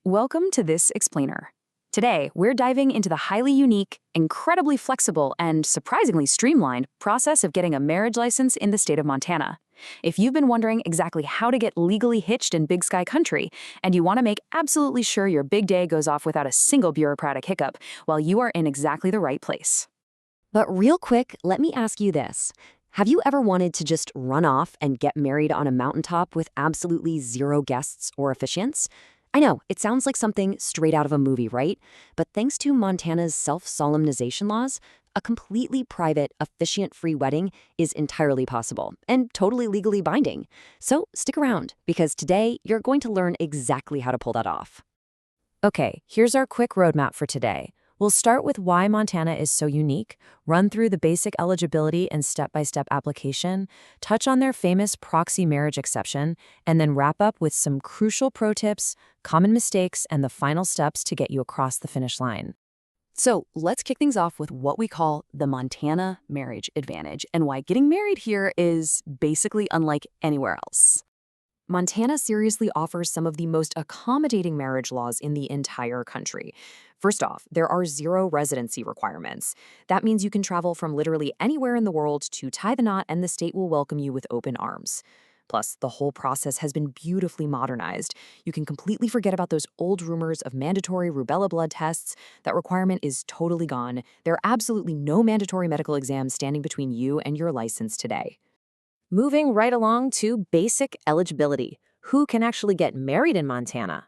Welcome to This Explainer. Today, we're diving into the highly unique, incredibly flexible, and surprisingly streamlined process of getting a marriage license in the state of Montana. If you've been wondering exactly how to get legally hitched in Big Sky Country, and you want to make absolutely sure your big day goes off without a single bureaucratic hiccup, well, you are in exactly the right place. But real quick, let me ask you this. Have you ever wanted to just run off and get married on a mountaintop with absolutely zero guests or officiants? I know, it sounds like something straight out of a movie, right? But thanks to Montana's self-solemnization laws, a completely private, officiant-free wedding is entirely possible and totally legally binding. So stick around, because today you're going to learn exactly how to pull that off. Okay, here's our quick roadmap for today. We'll start with why Montana is so unique, run through the basic eligibility and step-by-step application, touch on their famous proxy marriage exception, and then wrap up with some crucial pro tips, common mistakes, and the final steps to get you across the finish line. So let's kick things off with what we call the Montana marriage advantage and why getting married here is basically unlike anywhere else. Montana seriously offers some of the most accommodating marriage laws in the entire country. First off, there are zero residency requirements. That means you can travel from literally anywhere in the world to tie the knot, and the state will welcome you with open arms. Plus, the whole process has been beautifully modernized. You can completely forget about those old rumors of mandatory rubella blood tests. That requirement is totally gone. There are absolutely no mandatory medical exams standing between you and your license today. Moving right along to basic eligibility. Who can actually get married in Montana?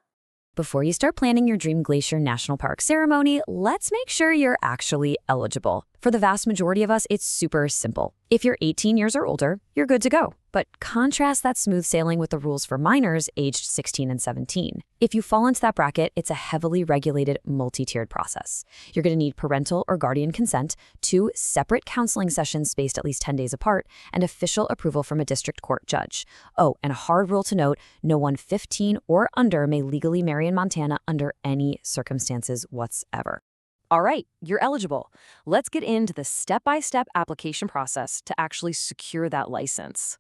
Before you start planning your Dream Glacier National Park ceremony, let's make sure you're actually eligible. For the vast majority of us, it's super simple. If you're 18 years or older, you're good to go. But contrast that smooth sailing with the rules for minors aged 16 and 17. If you fall into that bracket, it's a heavily regulated, multi-tiered process. You're going to need parental or guardian consent, 2 separate counseling sessions spaced at least 10 days apart, and official approval from a district court judge. Oh, and a hard rule to note, no one 15 or under may legally marry in Montana under any circumstances whatsoever. All right, you're eligible. Let's get into the step-by-step application process to actually secure that license.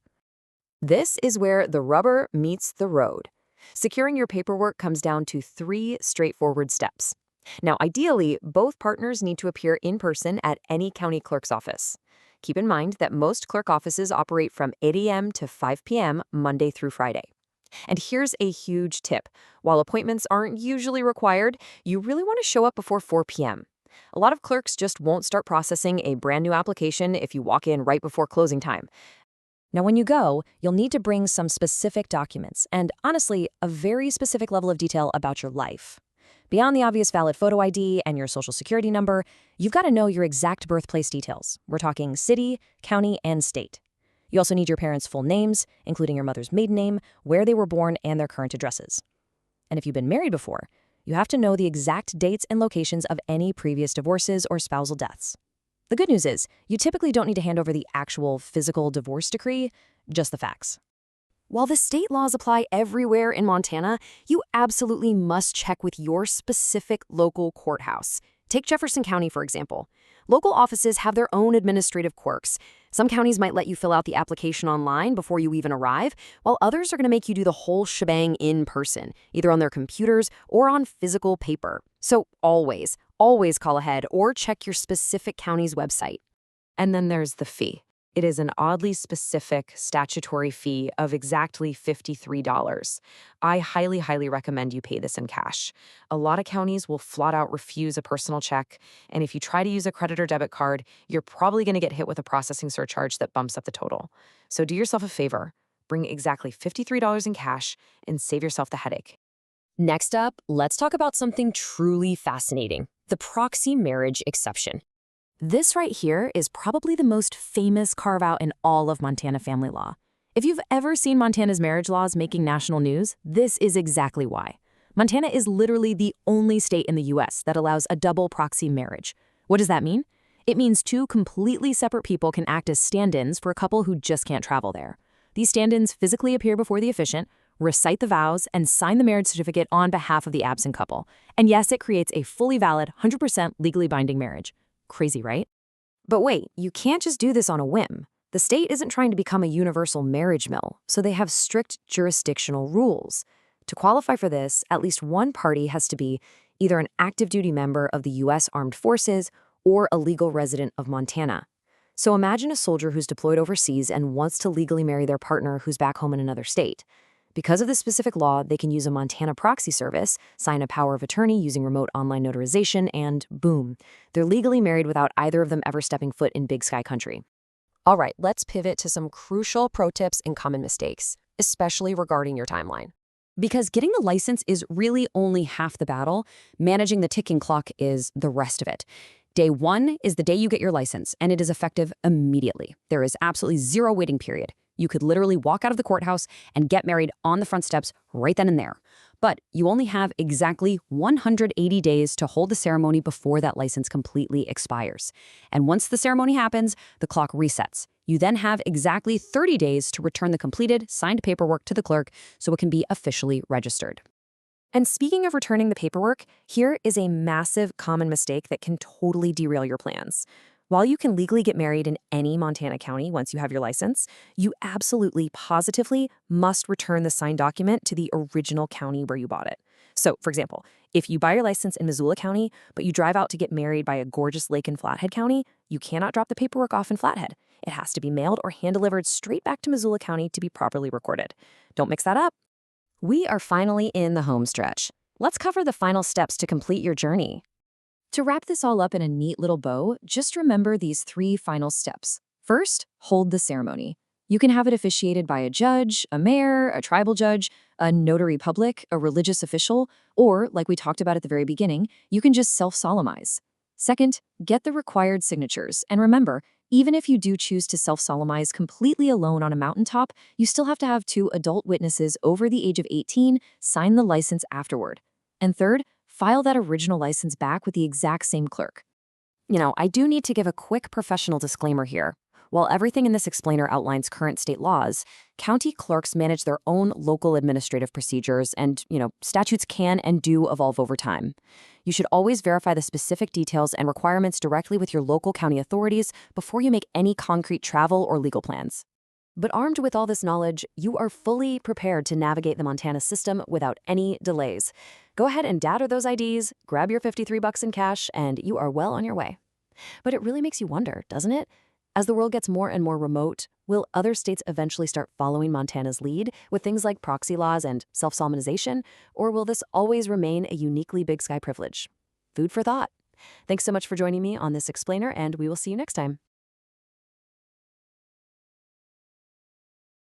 This is where the rubber meets the road. Securing your paperwork comes down to 3 straightforward steps. Now, ideally, both partners need to appear in person at any county clerk's office. Keep in mind that most clerk offices operate from 8 a.m. to 5 p.m. Monday through Friday. And here's a huge tip. While appointments aren't usually required, you really want to show up before 4 p.m. A lot of clerks just won't start processing a brand new application if you walk in right before closing time. Now, when you go, you'll need to bring some specific documents and, honestly, a very specific level of detail about your life. Beyond the obvious valid photo ID and your social security number, you've got to know your exact birthplace details. We're talking city, county, and state. You also need your parents' full names, including your mother's maiden name, where they were born, and their current addresses. And if you've been married before, you have to know the exact dates and locations of any previous divorces or spousal deaths. The good news is, you typically don't need to hand over the actual physical divorce decree, just the facts. While the state laws apply everywhere in Montana, you absolutely must check with your specific local courthouse. Take Jefferson County, for example. Local offices have their own administrative quirks. Some counties might let you fill out the application online before you even arrive, while others are going to make you do the whole shebang in person, either on their computers or on physical paper. So always call ahead or check your specific county's website. And then there's the fee. It is an oddly specific statutory fee of exactly $53. I highly recommend you pay this in cash. A lot of counties will flat out refuse a personal check, and if you try to use a credit or debit card, you're probably going to get hit with a processing surcharge that bumps up the total. So do yourself a favor, bring exactly $53 in cash, and save yourself the headache. Next up, let's talk about something truly fascinating, the proxy marriage exception. This right here is probably the most famous carve-out in all of Montana family law. If you've ever seen Montana's marriage laws making national news, this is exactly why. Montana is literally the only state in the U.S. that allows a double proxy marriage. What does that mean? It means 2 completely separate people can act as stand-ins for a couple who just can't travel there. These stand-ins physically appear before the officiant, recite the vows, and sign the marriage certificate on behalf of the absent couple. And yes, it creates a fully valid, 100% legally binding marriage. Crazy, right? But wait, you can't just do this on a whim. The state isn't trying to become a universal marriage mill, so they have strict jurisdictional rules. To qualify for this, at least one party has to be either an active duty member of the U.S. Armed Forces or a legal resident of Montana. So imagine a soldier who's deployed overseas and wants to legally marry their partner who's back home in another state. Because of this specific law, they can use a Montana proxy service, sign a power of attorney using remote online notarization, and boom, they're legally married without either of them ever stepping foot in Big Sky country. All right, let's pivot to some crucial pro tips and common mistakes, especially regarding your timeline. Because getting the license is really only half the battle, managing the ticking clock is the rest of it. Day 1 is the day you get your license, and it is effective immediately. There is absolutely zero waiting period. You could literally walk out of the courthouse and get married on the front steps right then and there. But you only have exactly 180 days to hold the ceremony before that license completely expires. And once the ceremony happens, the clock resets. You then have exactly 30 days to return the completed, signed paperwork to the clerk so it can be officially registered. And speaking of returning the paperwork, here is a massive common mistake that can totally derail your plans. While you can legally get married in any Montana county once you have your license, you absolutely, positively must return the signed document to the original county where you bought it. So, for example, if you buy your license in Missoula County, but you drive out to get married by a gorgeous lake in Flathead County, you cannot drop the paperwork off in Flathead. It has to be mailed or hand-delivered straight back to Missoula County to be properly recorded. Don't mix that up. We are finally in the home stretch. Let's cover the final steps to complete your journey. To wrap this all up in a neat little bow, just remember these 3 final steps. First, hold the ceremony. You can have it officiated by a judge, a mayor, a tribal judge, a notary public, a religious official, or, like we talked about at the very beginning, you can just self-solemnize. Second, get the required signatures. And remember, even if you do choose to self-solemnize completely alone on a mountaintop, you still have to have 2 adult witnesses over the age of 18 sign the license afterward. And third, file that original license back with the exact same clerk. I do need to give a quick professional disclaimer here. While everything in this explainer outlines current state laws, county clerks manage their own local administrative procedures and, statutes can and do evolve over time. You should always verify the specific details and requirements directly with your local county authorities before you make any concrete travel or legal plans. But armed with all this knowledge, you are fully prepared to navigate the Montana system without any delays. Go ahead and data those IDs, grab your $53 in cash, and you are well on your way. But it really makes you wonder, doesn't it? As the world gets more and more remote, will other states eventually start following Montana's lead with things like proxy laws and self-solemnization, or will this always remain a uniquely Big Sky privilege? Food for thought. Thanks so much for joining me on this explainer, and we will see you next time.